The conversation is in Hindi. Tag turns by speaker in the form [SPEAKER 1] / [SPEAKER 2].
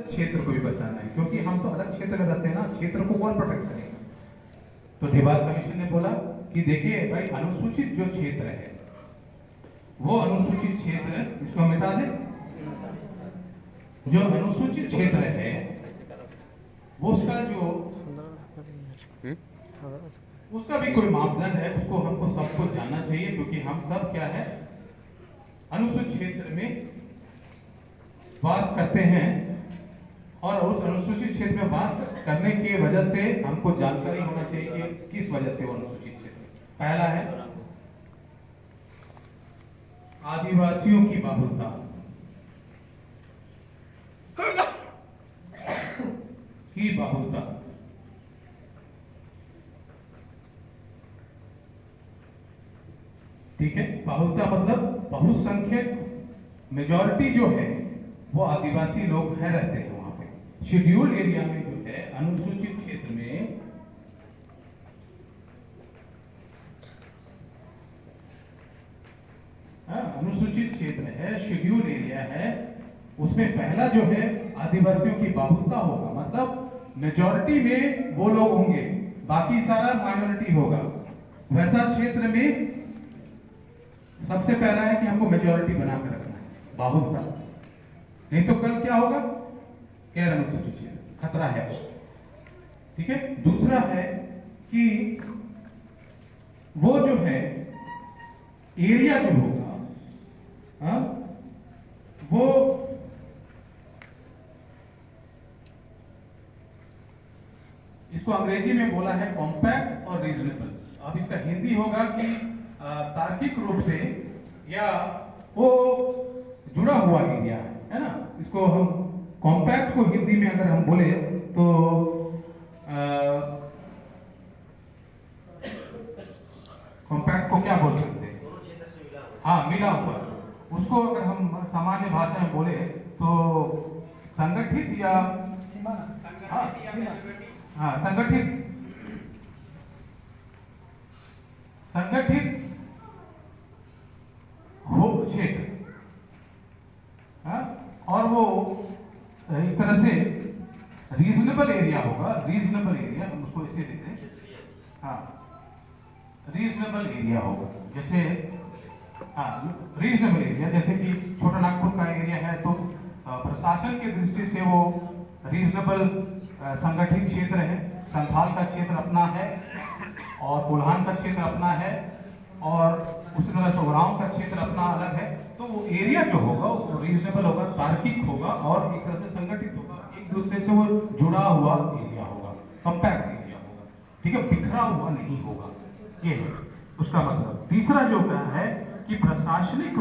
[SPEAKER 1] क्षेत्र को भी बचाना है, क्योंकि हम तो अलग क्षेत्र में रहते हैं ना, क्षेत्र को कौन प्रोटेक्ट करेगा। तो दीवार कमीशन ने बोला कि देखिए भाई, अनुसूचित जो क्षेत्र है वो अनुसूचित क्षेत्र, इसको मिटा दे। जो अनुसूचित क्षेत्र है वो उसका भी कोई मापदंड है, उसको हमको सबको जानना चाहिए, क्योंकि हम सब क्या है, अनुसूचित क्षेत्र में वास करते हैं। और उस अनुसूचित क्षेत्र में वास करने की वजह से हमको जानकारी होना चाहिए कि किस वजह से वो अनुसूचित क्षेत्र। पहला है आदिवासियों की बाहुल्यता, ठीक है। बाहुल्यता मतलब बहुसंख्यक, मेजॉरिटी जो है वो आदिवासी लोग है, रहते हैं वहां पे। शेड्यूल्ड एरिया में जो है, अनुसूचित क्षेत्र में अनुसूचित क्षेत्र है, शेड्यूल्ड एरिया है, उसमें पहला जो है आदिवासियों की बाहुल्यता होगा, मतलब मेजॉरिटी में वो लोग होंगे, बाकी सारा माइनॉरिटी होगा। वैसा क्षेत्र में सबसे पहला है कि हमको मेजॉरिटी बनाकर रखना है, बाहुल्यता, नहीं तो कल क्या होगा, गैर अनुसूचित क्षेत्र, खतरा है। ठीक है। दूसरा है कि वो जो है एरिया जो होगा, वो इसको अंग्रेजी में बोला है कॉम्पैक्ट और रीजनेबल। अब इसका हिंदी होगा कि तार्किक रूप से, या वो जुड़ा हुआ एरिया है ना। इसको हम कॉम्पैक्ट को हिंदी में अगर हम बोले तो कॉम्पैक्ट को क्या बोल सकते हैं, हाँ, मिला हुआ। उसको अगर हम सामान्य भाषा में बोले तो संगठित या संगठित हो क्षेत्र, और वो एक तरह से रीजनेबल एरिया होगा। रीजनेबल एरिया हम उसको इसे देते हैं, हाँ, रीजनेबल एरिया होगा। जैसे रीजनेबल एरिया, जैसे कि छोटा नागपुर का एरिया है तो प्रशासन की दृष्टि से वो रीजनेबल संगठित क्षेत्र है। संथाल का क्षेत्र अपना है और कोल्हान का क्षेत्र अपना है, और उसी तरह से उरांव का क्षेत्र अपना अलग है। तो वो एरिया जो होगा वो रीजनेबल होगा, तार्किक होगा, और एक तरह से संगठित होगा, एक दूसरे से वो जुड़ा हुआ एरिया होगा, कॉम्पैक्ट एरिया होगा। ठीक है, बिखरा हुआ नहीं होगा, ये है उसका मतलब। तीसरा जो क्या है कि प्रशासनिक